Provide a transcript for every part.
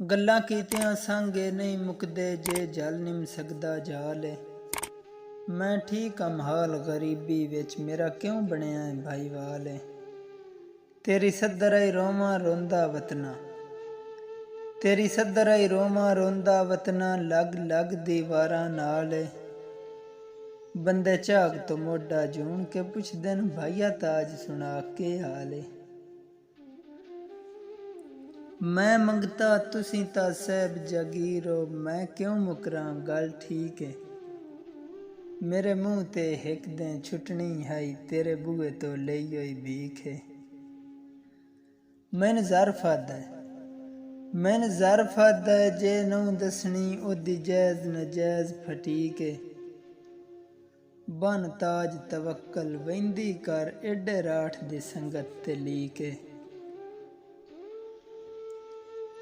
ਗੱਲਾਂ ਕੀਤਿਆਂ ਸੰਗੇ ਨਹੀਂ ਮੁੱਕਦੇ, ਜੇ ਜਲ ਨਿਮ ਸਕਦਾ ਜਾਲ ਏ। ਮੈਂ ਠੀਕ ਹਾਲ ਗਰੀਬੀ ਵਿੱਚ, ਮੇਰਾ ਕਿਉਂ ਬਣਿਆ ਹੈ ਭਾਈਵਾਲ ਏ। ਤੇਰੀ ਸੱਦਰ ਆਈ ਰੋਵਾਂ ਰੋਂਦਾ ਵਤਨਾ, ਤੇਰੀ ਸੱਦਰ ਆਈ ਰੋਵਾਂ ਰੋਂਦਾ ਵਤਨਾ, ਲੱਗ ਲੱਗ ਦੀਵਾਰਾਂ ਨਾਲ ਏ। ਬੰਦੇ ਝਾਗ ਤੋਂ ਮੋਢਾ ਜੂਣ ਕੇ ਪੁੱਛਦੇ ਨੇ, ਭਾਈਆ ਤਾਜ ਸੁਣਾ ਕੇ ਹਾਲ ਏ। ਮੈਂ ਮੰਗਤਾ ਤੁਸੀਂ ਤਾਂ ਸਹਿਬ ਜਾਗੀਰੋ, ਮੈਂ ਕਿਉਂ ਮੁਕਰਾਂ ਗੱਲ ਠੀਕ ਏ। ਮੇਰੇ ਮੂੰਹ ਤੇ ਹਿੱਕ ਦੇ ਛੁੱਟਣੀ ਹੈ, ਤੇਰੇ ਬੂਹੇ ਤੋਂ ਲਈ ਹੋਈ ਭੀਖ ਏ। ਮੈਨ ਜ਼ਰ ਫਾਦਾ, ਮੈਨ ਜ਼ਰ ਫਾਦਾ, ਜੇ ਨੂੰ ਦੱਸਣੀ ਉਹਦੀ ਜਾਇਜ਼ ਨਜਾਇਜ਼ ਫਟੀਕ ਏ। ਬਨ ਤਾਜ ਤਵੱਕਲ ਵਹਿੰਦੀ ਕਰ, ਏਡੇ ਰਾਠ ਦੀ ਸੰਗਤ ਤੇ ਲੀਕ ਏ।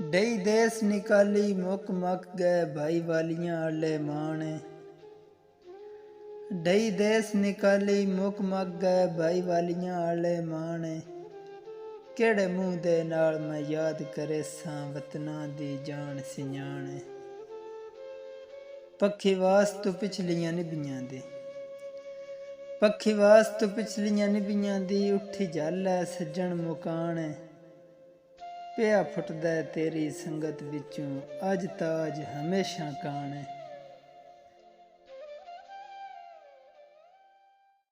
ਡਈ ਦੇਸ ਨਿਕਾਲੀ ਮੁੱਕ ਮੱਕ ਗਏ, ਭਾਈ ਵਾਲੀਆਂ ਆਲੇ ਮਾਣ। ਡਈ ਦੇਸ ਨਿਕਾਲੀ ਮੁੱਕ ਮੱਕ ਗਏ, ਭਾਈ ਵਾਲੀਆਂ ਆਲੇ ਮਾਣ। ਕਿਹੜੇ ਮੂੰਹ ਦੇ ਨਾਲ ਮੈਂ ਯਾਦ ਕਰੇ ਸਾਂ, ਵਤਨਾਂ ਦੀ ਜਾਣ ਸਿਆਣ। ਪੱਖੀ ਵਾਸ ਤੋਂ ਪਿਛਲੀਆਂ ਨਿਭੀਆਂ ਦੀ, ਪੱਖੀ ਵਾਸ ਤੋਂ ਪਿਛਲੀਆਂ ਨਿਭੀਆਂ ਦੀ, ਉੱਠੀ ਜਲ ਹੈ ਸੱਜਣ ਮੁਕਾਣ। ਪਿਆ ਫੁੱਟਦਾ ਤੇਰੀ ਸੰਗਤ ਵਿੱਚੋਂ, ਅੱਜ ਤਾਜ ਹਮੇਸ਼ਾ ਕਾਣ।